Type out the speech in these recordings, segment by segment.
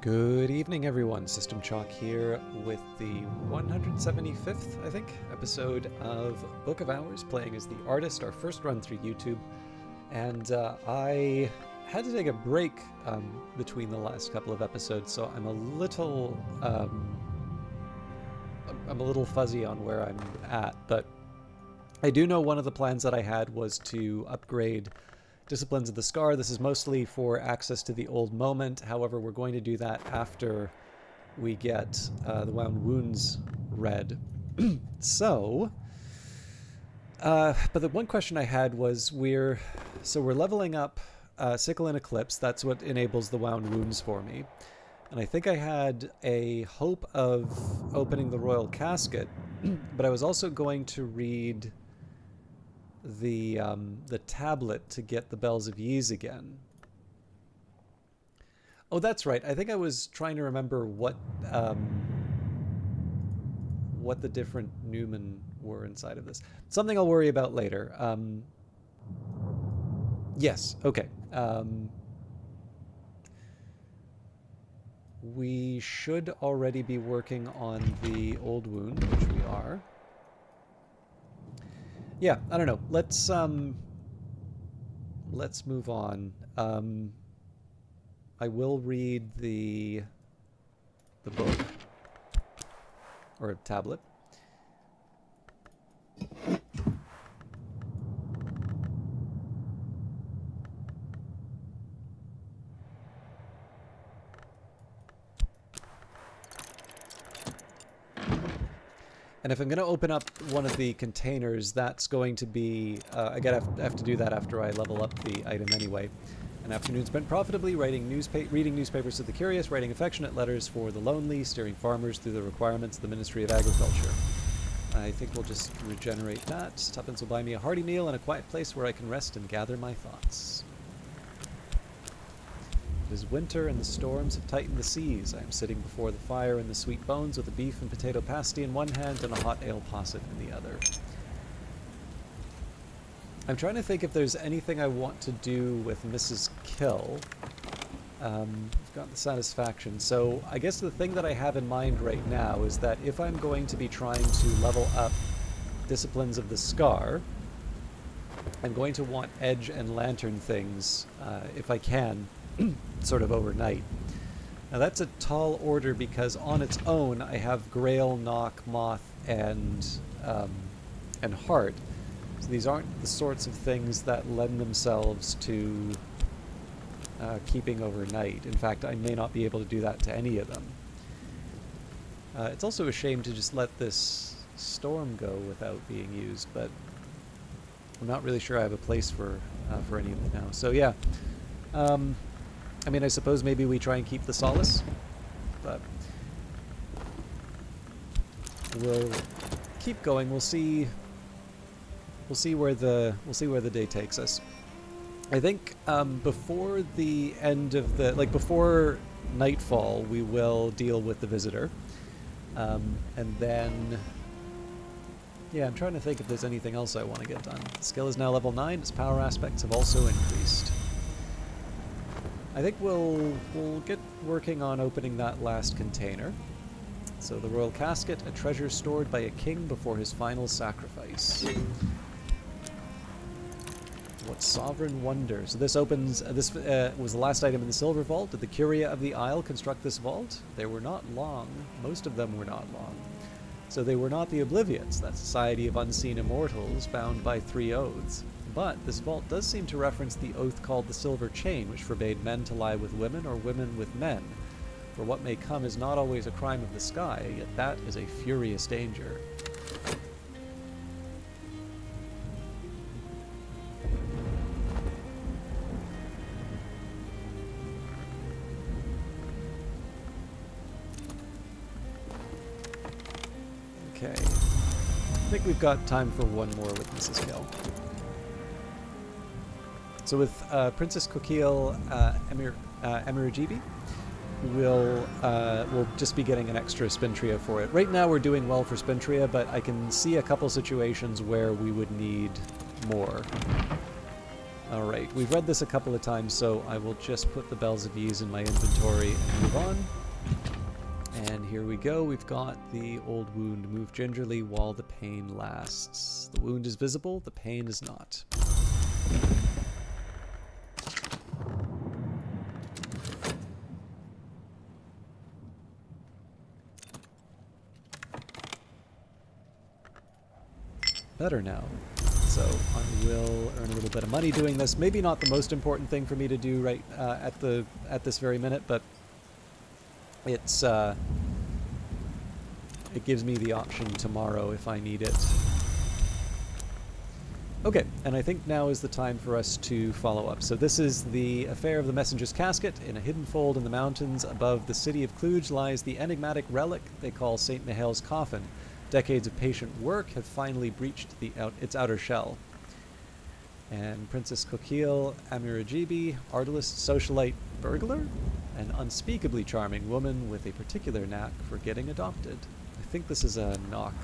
Good evening, everyone. System Chalk here with the 175th, I think, episode of Book of Hours, playing as the artist, our first run through YouTube. And I had to take a break between the last couple of episodes, so I'm a little fuzzy on where I'm at. But I do know one of the plans that I had was to upgrade Disciplines of the Scar. This is mostly for access to the old moment. However, we're going to do that after we get the Wound Wounds read. But the one question I had was we're leveling up Sickle and Eclipse. That's what enables the Wound Wounds for me. And I think I had a hope of opening the Royal Casket, but I was also going to read the tablet to get the Bells of Ys again. Oh, that's right. I think I was trying to remember what the different Newman were inside of this. Something I'll worry about later. Yes, okay. We should already be working on the old wound, which we are. Yeah, I don't know. Let's move on. I will read the book or tablet. And if I'm going to open up one of the containers, that's going to be... I have to do that after I level up the item anyway. An afternoon spent profitably reading newspapers to the curious, writing affectionate letters for the lonely, steering farmers through the requirements of the Ministry of Agriculture. I think we'll just regenerate that. Tuppence will buy me a hearty meal and a quiet place where I can rest and gather my thoughts. It is winter and the storms have tightened the seas. I am sitting before the fire in the sweet bones with a beef and potato pasty in one hand and a hot ale posset in the other. I'm trying to think if there's anything I want to do with Mrs. Kill. I've got the satisfaction. So I guess the thing that I have in mind right now is that if I'm going to be trying to level up Disciplines of the Scar, I'm going to want edge and lantern things, if I can, sort of overnight. Now that's a tall order because on its own I have Grail, Knock, Moth, and Heart. So these aren't the sorts of things that lend themselves to keeping overnight. In fact, I may not be able to do that to any of them. It's also a shame to just let this storm go without being used, but I'm not really sure I have a place for any of them now. So yeah. I mean, I suppose maybe we try and keep the Solace, but we'll keep going. We'll see where the day takes us. I think before the end of before nightfall, we will deal with the visitor, and then yeah, I'm trying to think if there's anything else I want to get done. Skill is now level 9. Its power aspects have also increased. I think we'll get working on opening that last container. So the Royal Casket, a treasure stored by a king before his final sacrifice. What sovereign wonder. So this opens... this was the last item in the Silver Vault. Did the Curia of the Isle construct this vault? They were not long. Most of them were not long. So they were not the Obliviates, that society of unseen immortals bound by 3 oaths. But this vault does seem to reference the oath called the Silver Chain, which forbade men to lie with women or women with men. For what may come is not always a crime of the sky, yet that is a furious danger. Okay. I think we've got time for one more with Mrs. Gill. So with Princess Coquille Emirajibi, we'll just be getting an extra Spintria for it. Right now we're doing well for Spintria, but I can see a couple situations where we would need more. Alright, we've read this a couple of times, so I will just put the Bells of Ease in my inventory and move on. And here we go, we've got the old wound. Move gingerly while the pain lasts. The wound is visible, the pain is not. Better now. So I will earn a little bit of money doing this. Maybe not the most important thing for me to do right at this very minute, but it's it gives me the option tomorrow if I need it. Okay, and I think now is the time for us to follow up. So this is the affair of the messenger's casket. In a hidden fold in the mountains above the city of Cluj lies the enigmatic relic they call St. Mihail's coffin. Decades of patient work have finally breached its outer shell. And Princess Kokil Amirajibi, artist, socialite, burglar? An unspeakably charming woman with a particular knack for getting adopted. I think this is a knock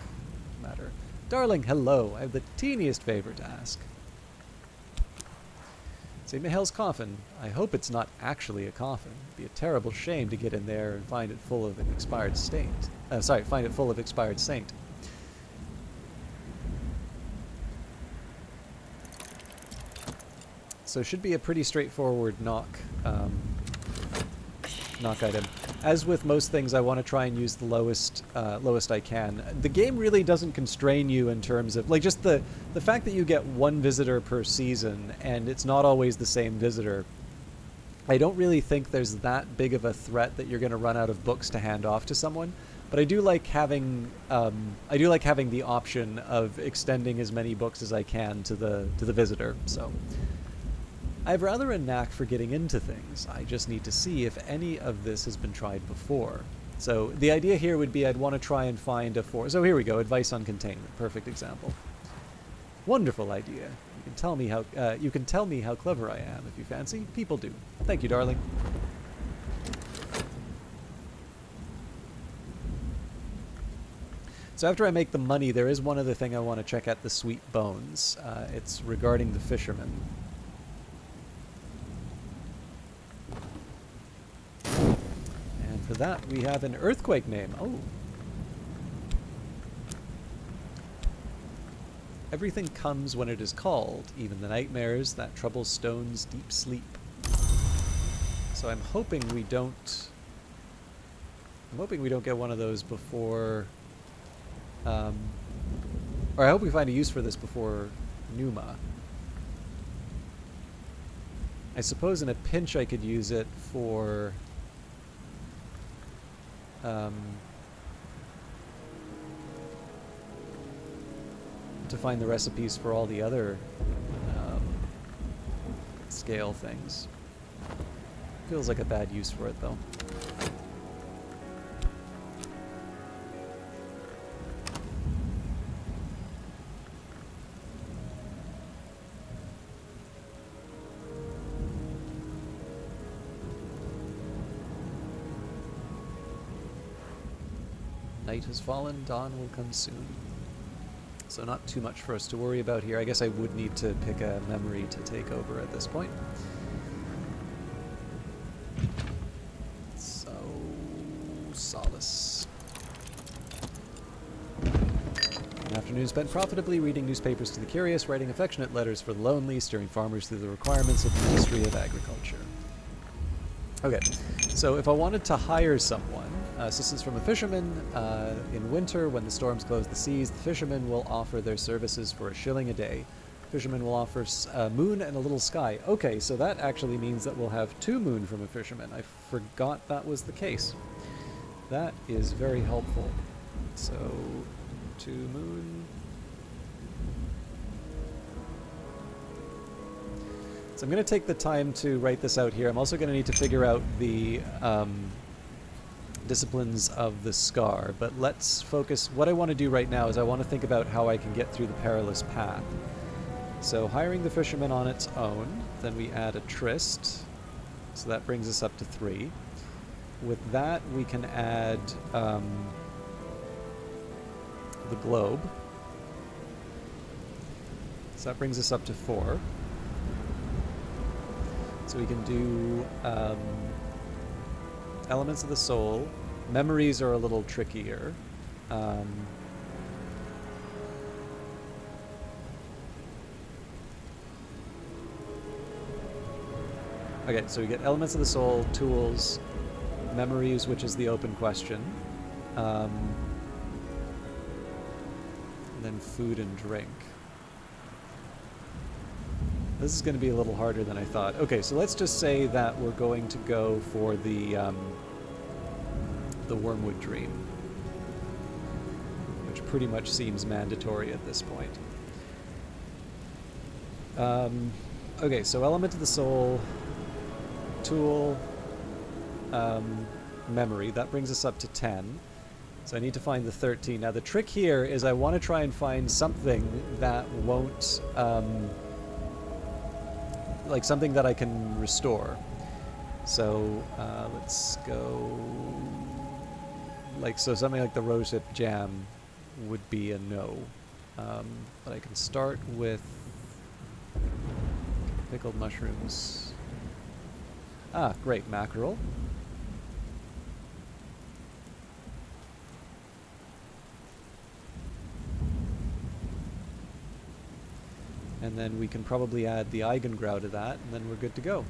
matter. Darling, hello. I have the teeniest favor to ask. St. Mihail's coffin. I hope it's not actually a coffin. It'd be a terrible shame to get in there and find it full of an expired saint. Find it full of expired saint. So it should be a pretty straightforward knock item. As with most things, I want to try and use the lowest I can. The game really doesn't constrain you in terms of, like, just the fact that you get one visitor per season and it's not always the same visitor. I don't really think there's that big of a threat that you're going to run out of books to hand off to someone. But I do like having the option of extending as many books as I can to the visitor. So I have rather a knack for getting into things. I just need to see if any of this has been tried before. So the idea here would be I'd want to try and find a so here we go, advice on containment, perfect example. Wonderful idea. You can tell me how clever I am if you fancy. People do. Thank you, darling. So after I make the money, there is one other thing I want to check out, the sweet bones. It's regarding the fisherman. And for that, we have an earthquake name. Oh. Everything comes when it is called, even the nightmares that trouble stone's deep sleep. So I'm hoping we don't get one of those before, or I hope we find a use for this before Numa. I suppose in a pinch I could use it for to find the recipes for all the other scale things. Feels like a bad use for it, though. Night has fallen, dawn will come soon. So not too much for us to worry about here. I guess I would need to pick a memory to take over at this point. So, solace. An afternoon spent profitably reading newspapers to the curious, writing affectionate letters for the lonely, steering farmers through the requirements of the Ministry of Agriculture. Okay, so if I wanted to hire someone, assistance from a fisherman, in winter when the storms close the seas, the fishermen will offer their services for $1 a day. Fishermen will offer a moon and a little sky. Okay, so that actually means that we'll have 2 moon from a fisherman. I forgot that was the case. That is very helpful. So, 2 moon. So I'm going to take the time to write this out here. I'm also going to need to figure out the disciplines of the scar, but let's focus. What I want to do right now is I want to think about how I can get through the perilous path. So hiring the fisherman on its own, then we add a tryst, so that brings us up to 3. With that, we can add the globe, so that brings us up to 4. So we can do elements of the soul. Memories are a little trickier. Okay, so we get elements of the soul, tools, memories, which is the open question, and then food and drink. This is going to be a little harder than I thought. Okay, so let's just say that we're going to go for the Wormwood Dream, which pretty much seems mandatory at this point. Okay, so element of the soul, tool, memory. That brings us up to 10. So I need to find the 13. Now the trick here is I want to try and find something that won't... like something that I can restore. So let's go... so something like the rosehip jam would be a no. But I can start with pickled mushrooms. Ah, great, mackerel. And then we can probably add the Eigengrau to that, and then we're good to go.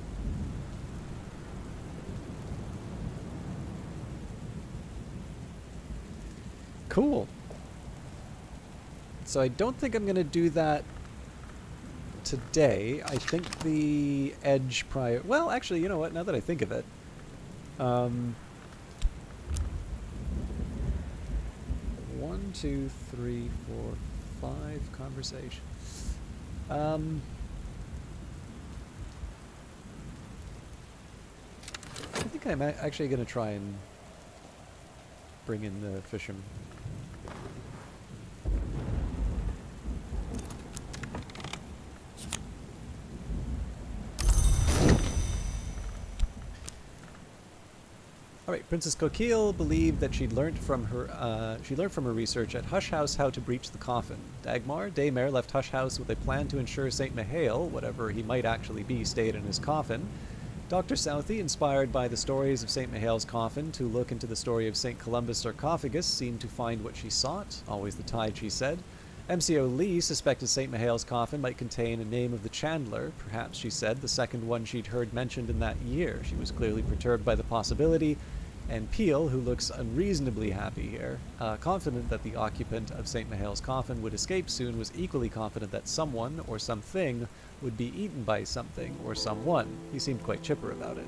Cool. So I don't think I'm going to do that today. I think the edge prior... Well, actually, you know what? Now that I think of it... 1, 2, 3, 4, 5 conversation. I think I'm actually going to try and bring in the fisherman. All right, Princess Coquille believed that she'd learned from her research at Hush House how to breach the coffin. Dagmar, Daymare left Hush House with a plan to ensure Saint Mihail, whatever he might actually be, stayed in his coffin. Dr. Southey, inspired by the stories of Saint Mihail's coffin to look into the story of Saint Columba's sarcophagus, seemed to find what she sought. Always the tide, she said. MCO Lee suspected Saint Mihail's coffin might contain a name of the Chandler, perhaps, she said, the second one she'd heard mentioned in that year. She was clearly perturbed by the possibility. And Peel, who looks unreasonably happy here, confident that the occupant of St. Mihail's coffin would escape soon, was equally confident that someone or something would be eaten by something or someone. He seemed quite chipper about it.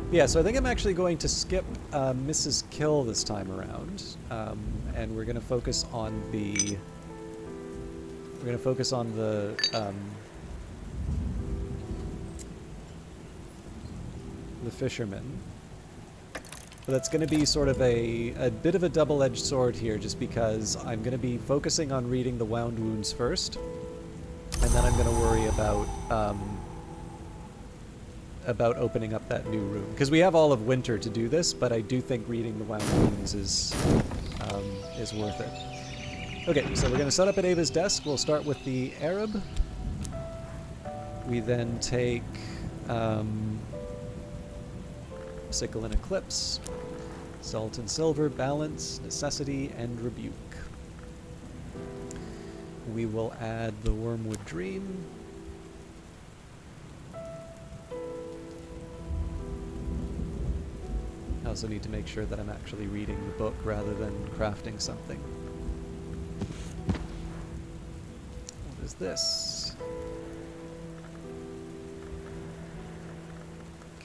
Yeah, so I think I'm actually going to skip Mrs. Kill this time around, and we're going to focus on the... the fisherman. But that's going to be sort of a bit of a double-edged sword here, just because I'm going to be focusing on reading the Wound Wounds first, and then I'm going to worry about opening up that new room. Because we have all of winter to do this, but I do think reading the Wound Wounds is worth it. Okay, so we're going to set up at Ava's desk. We'll start with the Arab. We then take... Sickle and Eclipse, Salt and Silver, Balance, Necessity, and Rebuke. We will add the Wormwood Dream. I also need to make sure that I'm actually reading the book rather than crafting something. What is this?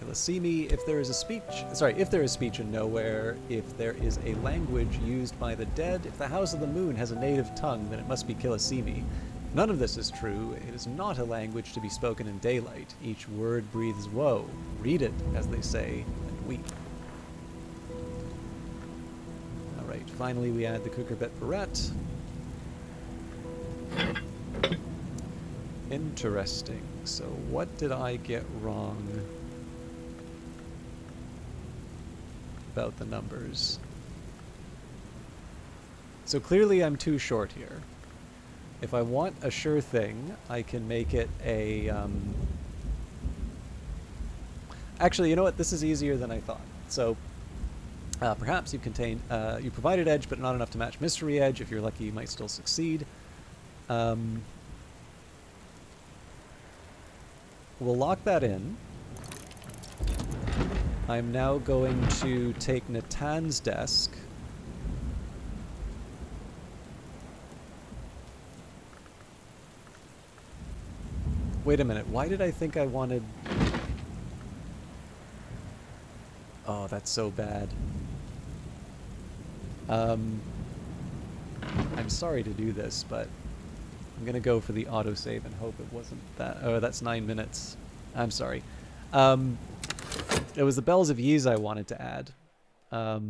Kilisimi, if there is speech in nowhere, if there is a language used by the dead, if the House of the Moon has a native tongue, then it must be Kilisimi. If none of this is true, it is not a language to be spoken in daylight. Each word breathes woe. Read it, as they say, and weep. Alright, finally we add the Cucurbit Barrette. Interesting. So what did I get wrong about the numbers? So clearly I'm too short here. If I want a sure thing, I can make it a... Actually, you know what? This is easier than I thought. So perhaps you provided edge, but not enough to match mystery edge. If you're lucky, you might still succeed. We'll lock that in. I'm now going to take Natan's desk. Wait a minute, why did I think I wanted... Oh, that's so bad. I'm sorry to do this, but I'm gonna go for the autosave and hope it wasn't that... Oh, that's 9 minutes. I'm sorry. It was the Bells of Ys I wanted to add. I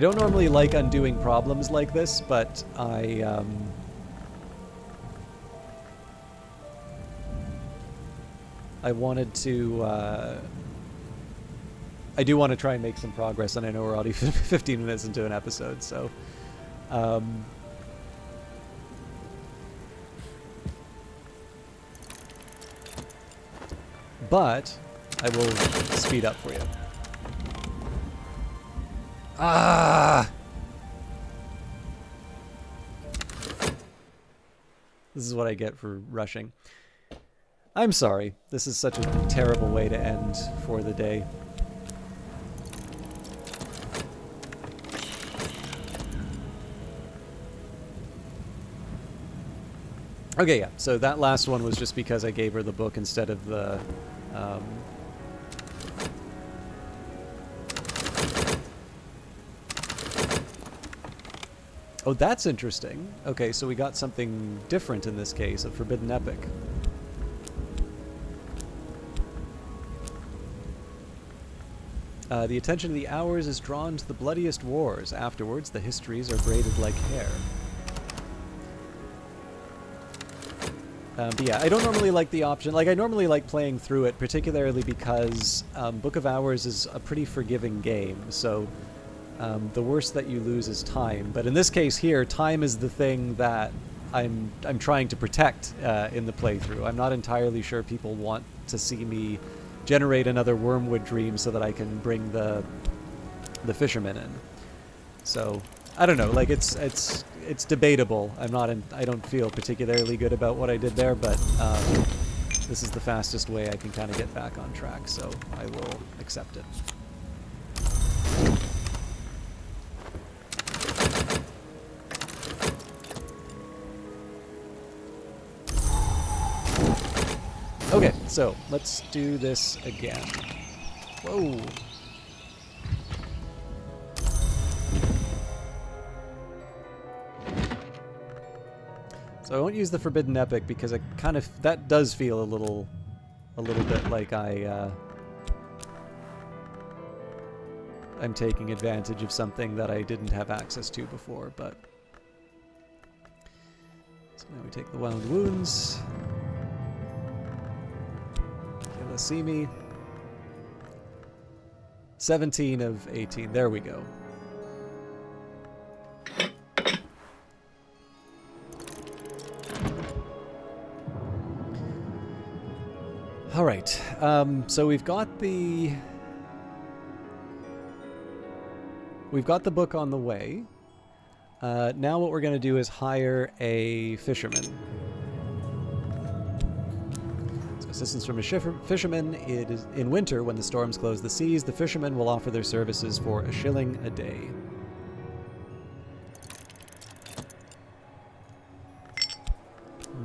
don't normally like undoing problems like this, but I wanted to... I do want to try and make some progress, and I know we're already 15 minutes into an episode, so... but I will speed up for you. Ah! This is what I get for rushing. I'm sorry. This is such a terrible way to end for the day. Okay, yeah, so that last one was just because I gave her the book instead of the... Oh, that's interesting. Okay, so we got something different in this case, a forbidden epic. The attention of the hours is drawn to the bloodiest wars. Afterwards, the histories are braided like hair. But yeah, I don't normally like the option. Like, I normally like playing through it, particularly because Book of Hours is a pretty forgiving game, so the worst that you lose is time. But in this case here, time is the thing that I'm trying to protect in the playthrough. I'm not entirely sure people want to see me generate another Wormwood dream so that I can bring the fishermen in. So I don't know, like it's debatable. I don't feel particularly good about what I did there, but this is the fastest way I can kind of get back on track, so I will accept it. Okay, so let's do this again. Whoa. So I won't use the Forbidden Epic because I kind of... that does feel a little bit like I'm taking advantage of something that I didn't have access to before, but... So now we take the Wound Wounds. Okay, let's see me. 17 of 18. There we go. All right, so we've got the book on the way. Now what we're going to do is hire a fisherman. So assistance from a fisherman. It is in winter when the storms close the seas. The fishermen will offer their services for a shilling a day.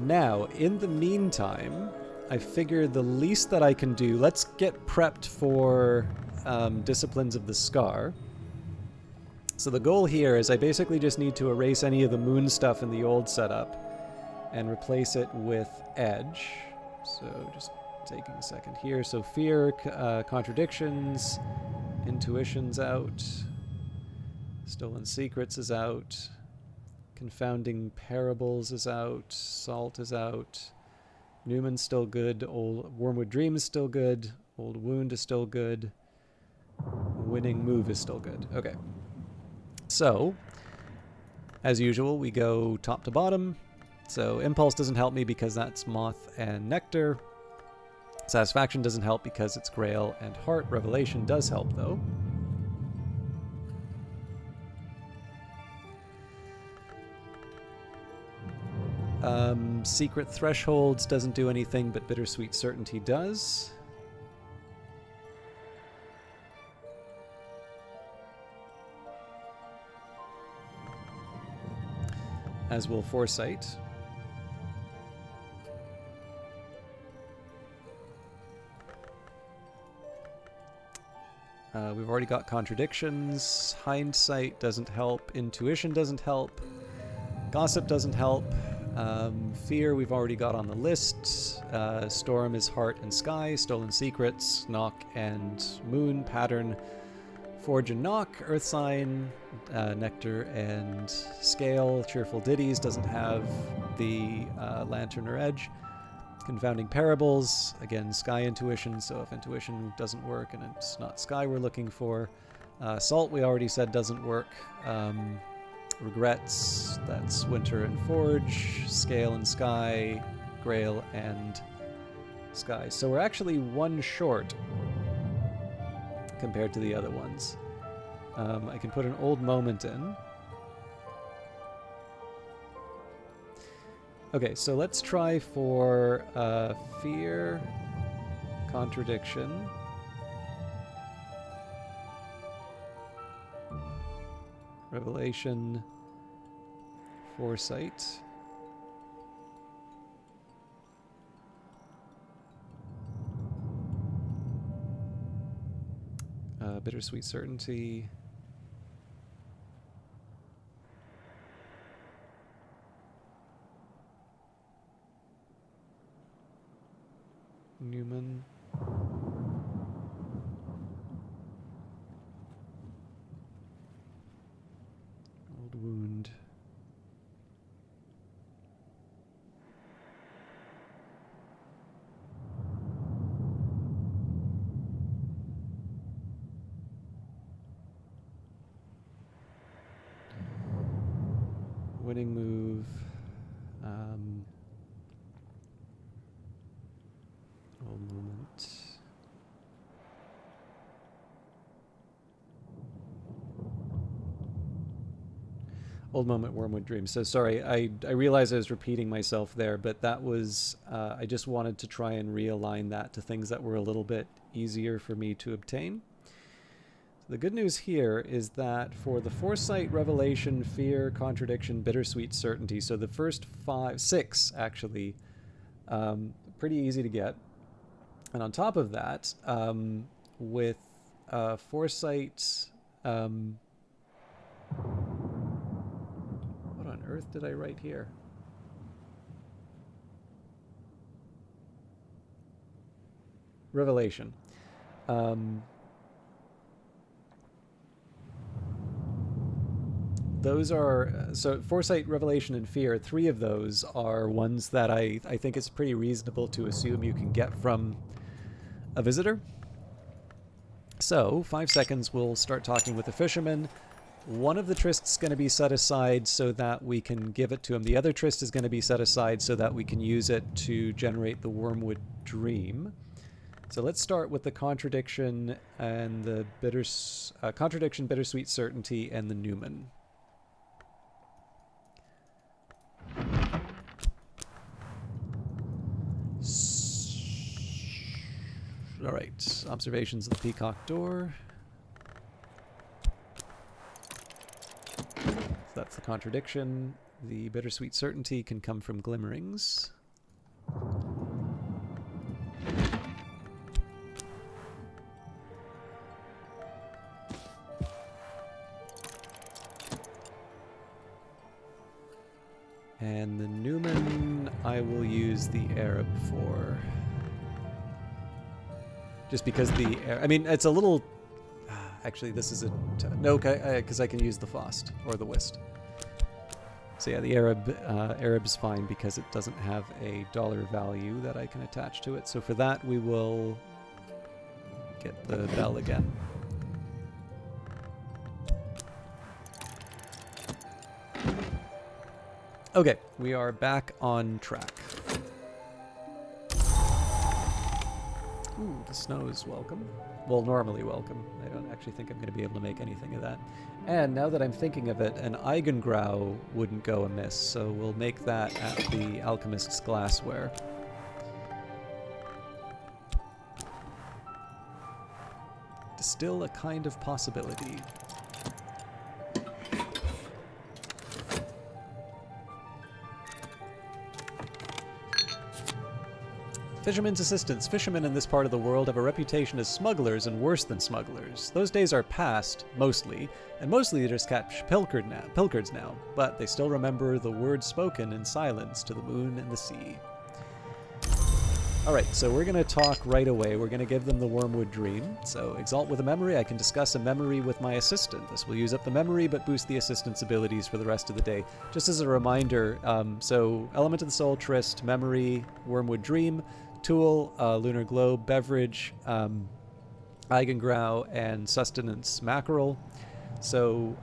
Now, in the meantime, I figure the least that I can do... Let's get prepped for Disciplines of the Scar. So the goal here is I basically just need to erase any of the moon stuff in the old setup and replace it with Edge. So just taking a second here. So Fear, Contradictions, Intuition's out. Stolen Secrets is out. Confounding Parables is out. Salt is out. Newman's still good. Old Wormwood Dream is still good. Old Wound is still good. Winning Move is still good. Okay. So, As usual, we go top to bottom. So Impulse doesn't help me because that's Moth and Nectar. Satisfaction doesn't help because it's Grail and Heart. Revelation does help, though. Secret Thresholds doesn't do anything, but Bittersweet Certainty does. As will Foresight. We've already got Contradictions. Hindsight doesn't help. Intuition doesn't help. Gossip doesn't help. Fear we've already got on the list. Storm is Heart and Sky. Stolen Secrets, Knock and Moon. Pattern, Forge and Knock. Earth Sign, Nectar and Scale. Cheerful Ditties doesn't have the Lantern or Edge. Confounding Parables, again, Sky Intuition, so if Intuition doesn't work and it's not Sky we're looking for. Salt we already said doesn't work. Regrets, that's Winter and Forge. Scale and Sky. Grail and Sky. So we're actually one short compared to the other ones. I can put an Old Moment in. Okay, so let's try for Fear, Contradiction, Revelation, Foresight, Bittersweet Certainty, Newman, Old Wound, Winning Move, Old Moment, Old Moment, Wormwood Dream. So sorry, I realize I was repeating myself there, but that was, I just wanted to try and realign that to things that were a little bit easier for me to obtain. The good news here is that for the Foresight, Revelation, Fear, Contradiction, Bittersweet Certainty, so the first six actually, pretty easy to get. And on top of that, with Foresight, what on earth did I write here? Revelation. Those are, so Foresight, Revelation, and Fear, three of those are ones that I think it's pretty reasonable to assume you can get from a visitor. So, 5 seconds, we'll start talking with the fisherman. One of the trysts is going to be set aside so that we can give it to him. The other tryst is going to be set aside so that we can use it to generate the Wormwood Dream. So let's start with the Contradiction and the Contradiction, Bittersweet Certainty, and the Newman. All right, observations of the Peacock Door. So that's the Contradiction. The Bittersweet Certainty can come from Glimmerings. And the Newman, I will use the Arab for. Just because the, I mean, it's a little, actually this is no, because I can use the Fost or the Whist. So yeah, the Arab's fine because it doesn't have a dollar value that I can attach to it. So for that, we will get the bell again. Okay, we are back on track. Ooh, the snow is welcome. Well, normally welcome. I don't actually think I'm going to be able to make anything of that. And now that I'm thinking of it, an Eigengrau wouldn't go amiss, so we'll make that at the Alchemist's Glassware. Still a kind of possibility. Fishermen's assistants. Fishermen in this part of the world have a reputation as smugglers and worse than smugglers. Those days are past, mostly, and mostly they just catch pilchards now, but they still remember the words spoken in silence to the moon and the sea. Alright, so we're going to talk right away. We're going to give them the Wormwood Dream. So, exalt with a memory. I can discuss a memory with my assistant. This will use up the memory, but boost the assistant's abilities for the rest of the day. Just as a reminder, so Element of the Soul, Tryst, Memory, Wormwood Dream, Tool, Lunar Globe, Beverage, Eigengrau, and Sustenance Mackerel. So,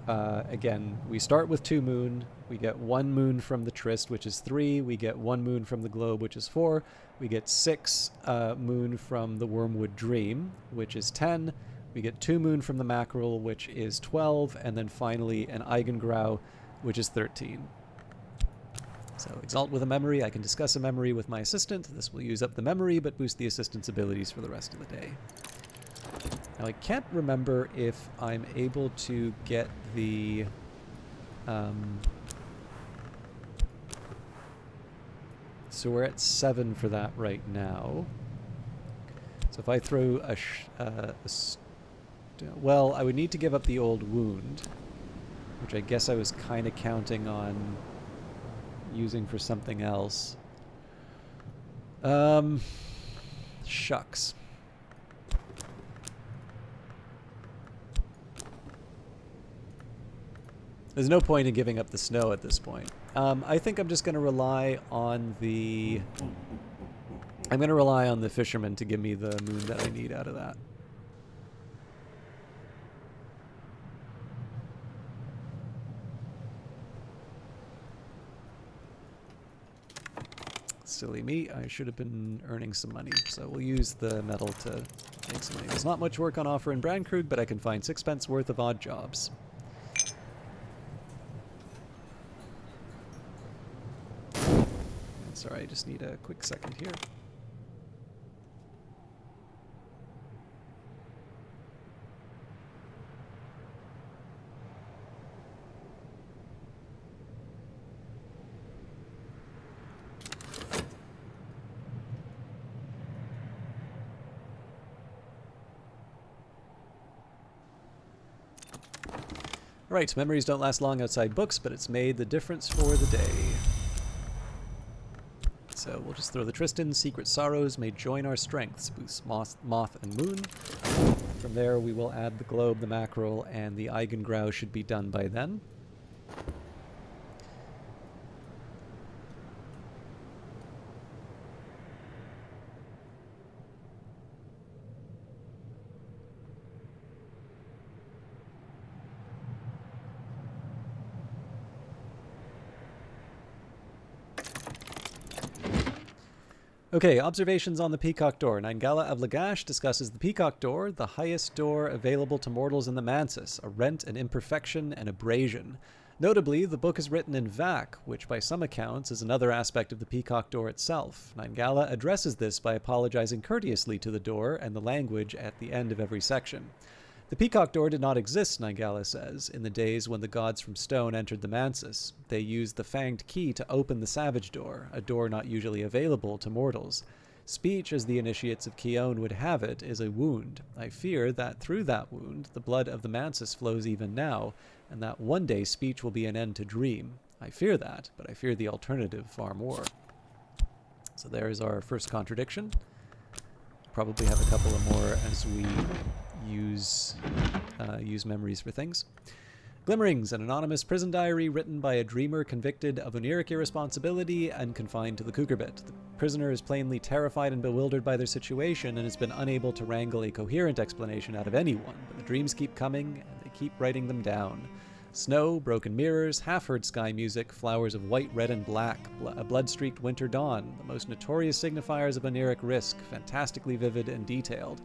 again, we start with 2 moon. We get 1 moon from the Tryst, which is 3. We get 1 moon from the Globe, which is 4. We get 6 moon from the Wormwood Dream, which is 10. We get 2 moon from the Mackerel, which is 12. And then finally an Eigengrau, which is 13. So, exalt with a memory. I can discuss a memory with my assistant. This will use up the memory, but boost the assistant's abilities for the rest of the day. Now, I can't remember if I'm able to get the... so we're at 7 for that right now. So if I throw well, I would need to give up the old wound, which I guess I was kind of counting on using for something else. Shucks. There's no point in giving up the snow at this point. I think I'm just going to rely on the... I'm going to rely on the fisherman to give me the moon that I need out of that. Silly me, I should have been earning some money, so we'll use the metal to make some money. There's not much work on offer in Brandkrug, but I can find 6 worth of odd jobs. Sorry, I just need a quick second here. Right, memories don't last long outside books, but it's made the difference for the day. So we'll just throw the Tristan. Secret sorrows may join our strengths. Boost moth and moon. From there we will add the globe, the mackerel, and the Eigengrau should be done by then. Okay, observations on the Peacock Door. Naingala of Lagash discusses the Peacock Door, the highest door available to mortals in the Mansis, a rent, an imperfection, and abrasion. Notably, the book is written in Vac, which by some accounts is another aspect of the Peacock Door itself. Naingala addresses this by apologizing courteously to the door and the language at the end of every section. The Peacock Door did not exist, Naingala says, in the days when the gods from stone entered the Mansis. They used the fanged key to open the Savage Door, a door not usually available to mortals. Speech, as the initiates of Keon would have it, is a wound. I fear that through that wound, the blood of the Mansis flows even now, and that one day speech will be an end to dream. I fear that, but I fear the alternative far more. So there is our first contradiction. Probably have a couple of more as we use memories for things. Glimmerings, an anonymous prison diary written by a dreamer convicted of oniric irresponsibility and confined to the Cougar-bit. The prisoner is plainly terrified and bewildered by their situation and has been unable to wrangle a coherent explanation out of anyone, but the dreams keep coming and they keep writing them down. Snow, broken mirrors, half-heard sky music, flowers of white, red, and black, a blood-streaked winter dawn, the most notorious signifiers of Oniric risk, fantastically vivid and detailed.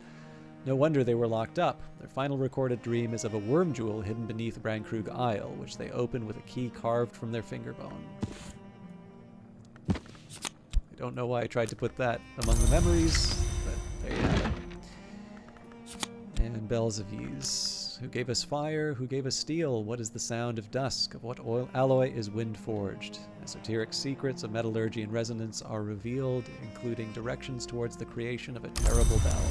No wonder they were locked up. Their final recorded dream is of a worm jewel hidden beneath Brankrug Isle, which they open with a key carved from their finger bone. I don't know why I tried to put that among the memories, but there you have it. And Bells of Ease. Who gave us fire? Who gave us steel? What is the sound of dusk? Of what oil alloy is wind forged? Esoteric secrets of metallurgy and resonance are revealed, including directions towards the creation of a terrible bell.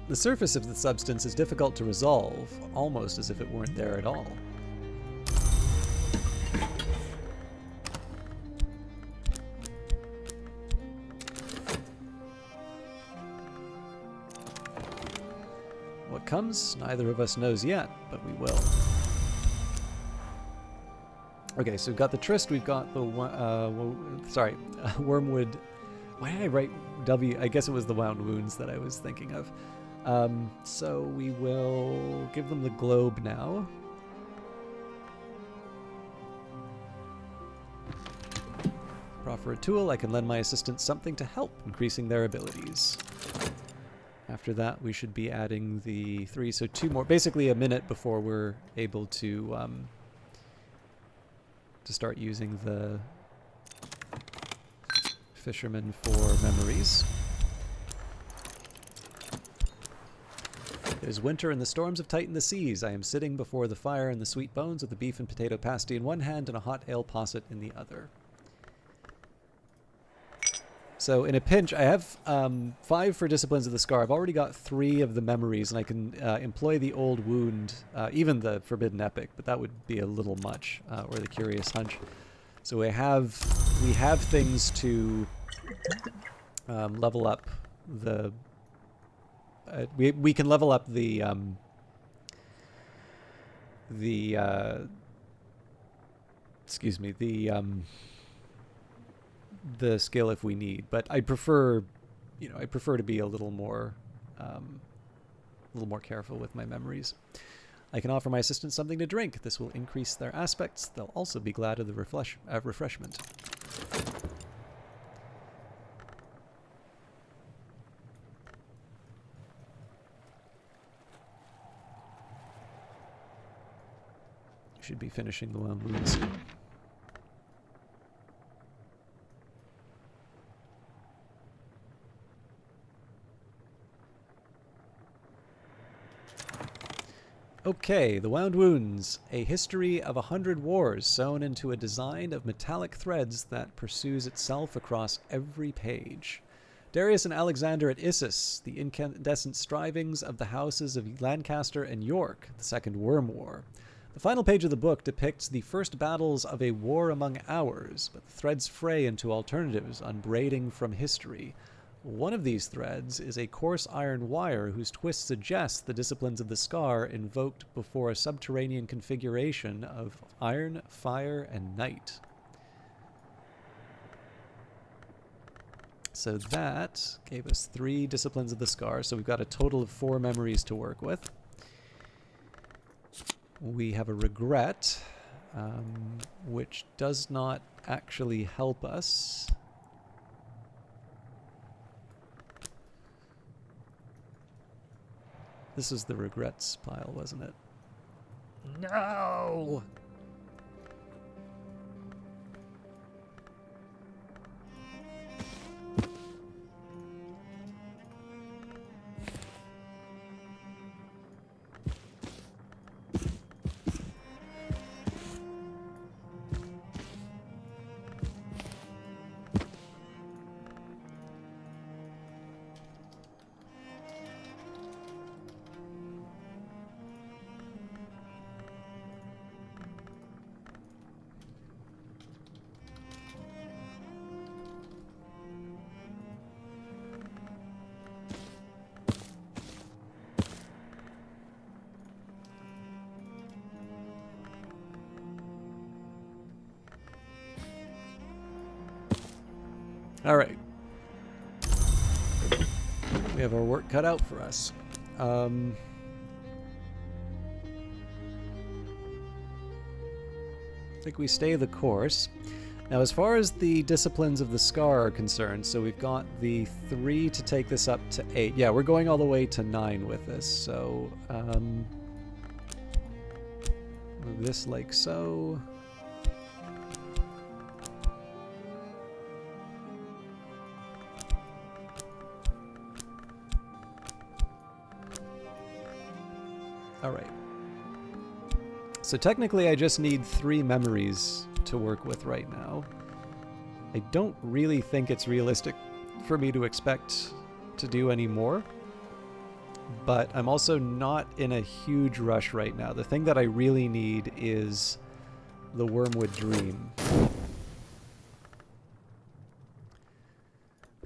The surface of the substance is difficult to resolve, almost as if it weren't there at all. What comes, neither of us knows yet, but we will. Okay, so we've got the Tryst, we've got the, Wormwood. Why did I write W? I guess it was the Wound Wounds that I was thinking of. So we will give them the globe now. Proffer a tool, I can lend my assistants something to help, increasing their abilities. After that, we should be adding the 3, so 2 more, basically a minute before we're able to start using the fisherman for memories. It is winter and the storms have tightened the seas. I am sitting before the fire in the sweet bones with a beef and potato pasty in one hand and a hot ale posset in the other. So in a pinch, I have 5 for Disciplines of the Scar. I've already got 3 of the memories, and I can employ the Old Wound, even the Forbidden Epic, but that would be a little much, or the Curious Hunch. So we have things to level up the. We can level up the skill if we need, but I prefer to be a little more careful with my memories. I can offer my assistants something to drink. This will increase their aspects. They'll also be glad of the refreshment. Should be finishing the Wound Wounds soon. Okay, the Wound Wounds, a history of 100 wars sewn into a design of metallic threads that pursues itself across every page. Darius and Alexander at Issus, the incandescent strivings of the houses of Lancaster and York, the Second Worm War. The final page of the book depicts the first battles of a war among ours, but the threads fray into alternatives, unbraiding from history. One of these threads is a coarse iron wire whose twist suggests the Disciplines of the Scar invoked before a subterranean configuration of iron, fire, and night. So that gave us 3 Disciplines of the Scar, so we've got a total of 4 memories to work with. We have a regret, which does not actually help us. This is the regrets pile, wasn't it? No! All right. We have our work cut out for us. I think we stay the course. Now, as far as the disciplines of the scar are concerned, so we've got the 3 to take this up to 8. Yeah, we're going all the way to 9 with this. So, move this like so. All right. So technically I just need 3 memories to work with right now. I don't really think it's realistic for me to expect to do any more, but I'm also not in a huge rush right now. The thing that I really need is the Wormwood Dream.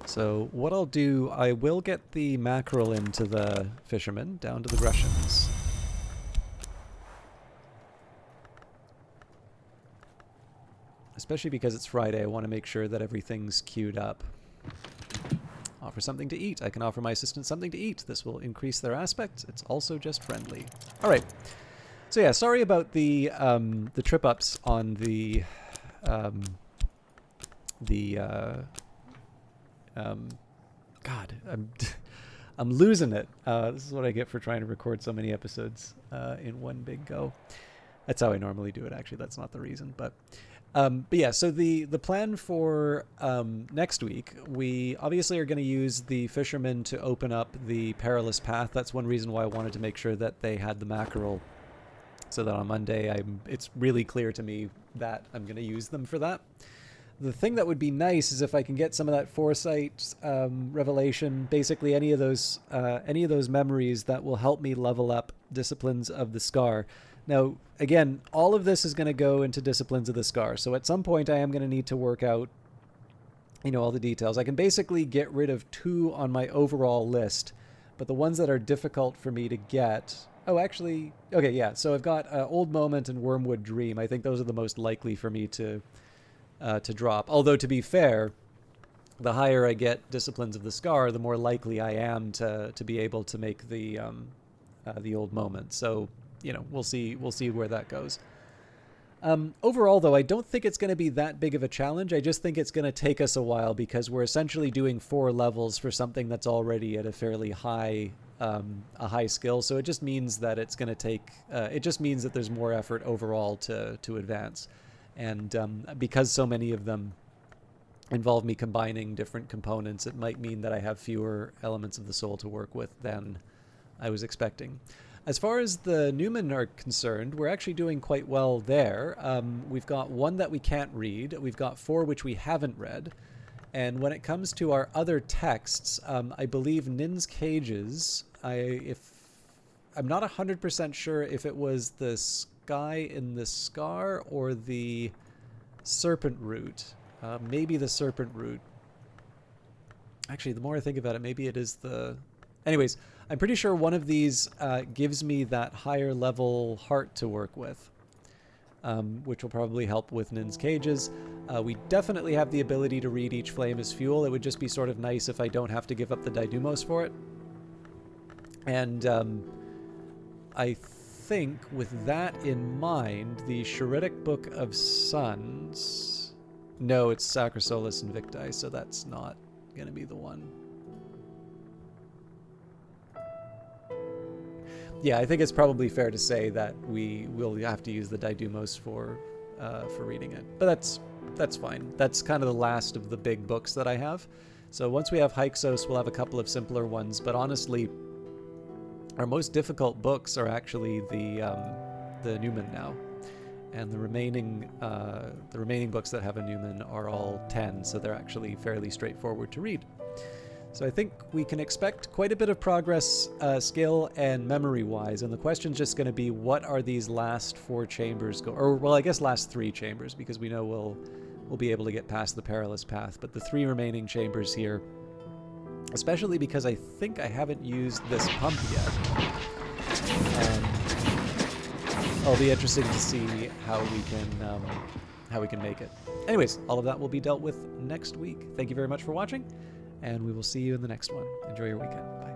So what I'll do, I will get the mackerel into the fishermen, down to the Grecians. Especially because it's Friday, I want to make sure that everything's queued up. Offer something to eat. I can offer my assistant something to eat. This will increase their aspect. It's also just friendly. All right. So yeah, sorry about the trip-ups on the God, I'm losing it. This is what I get for trying to record so many episodes in one big go. That's how I normally do it, actually. That's not the reason, but yeah, so the plan for next week, we obviously are going to use the fishermen to open up the perilous path. That's one reason why I wanted to make sure that they had the mackerel, so that on Monday it's really clear to me that I'm going to use them for that. The thing that would be nice is if I can get some of that foresight, revelation, basically any of those memories that will help me level up disciplines of the scar. Now, again, all of this is going to go into disciplines of the scar. So at some point I am going to need to work out, all the details. I can basically get rid of 2 on my overall list, but the ones that are difficult for me to get... Oh, actually, okay, yeah. So I've got Old Moment and Wormwood Dream. I think those are the most likely for me to drop. Although, to be fair, the higher I get disciplines of the scar, the more likely I am to be able to make the Old Moment. So... we'll see where that goes. Overall, though, I don't think it's going to be that big of a challenge. I just think it's going to take us a while because we're essentially doing 4 levels for something that's already at a fairly high skill. So it just means that it's going to take. It just means that there's more effort overall to advance, and because so many of them involve me combining different components, it might mean that I have fewer elements of the soul to work with than I was expecting. As far as the Newman are concerned, we're actually doing quite well there. We've got 1 that we can't read. We've got 4 which we haven't read. And when it comes to our other texts, I believe Nin's Cages, I'm not 100% sure if it was the Sky in the Scar or the Serpent Root. Maybe the Serpent Root. Actually, the more I think about it, maybe it is the... Anyways, I'm pretty sure one of these gives me that higher level heart to work with, which will probably help with Nin's Cages. We definitely have the ability to read each flame as fuel. It would just be sort of nice if I don't have to give up the Daidumos for it. And I think with that in mind, the Shuritic Book of Suns... No, it's Sacrosolus Invicti, so that's not going to be the one. Yeah, I think it's probably fair to say that we will have to use the Daidumos for reading it. But that's fine. That's kind of the last of the big books that I have. So once we have Hyksos, we'll have a couple of simpler ones. But honestly, our most difficult books are actually the Newman now. And the remaining books that have a Newman are all 10, so they're actually fairly straightforward to read. So I think we can expect quite a bit of progress, skill and memory-wise, and the question's just going to be what are these last 4 chambers I guess last 3 chambers, because we know we'll be able to get past the perilous path, but the 3 remaining chambers here, especially because I think I haven't used this pump yet. It'll be interesting to see how we can how we can make it. Anyways, all of that will be dealt with next week. Thank you very much for watching, and we will see you in the next one. Enjoy your weekend. Bye.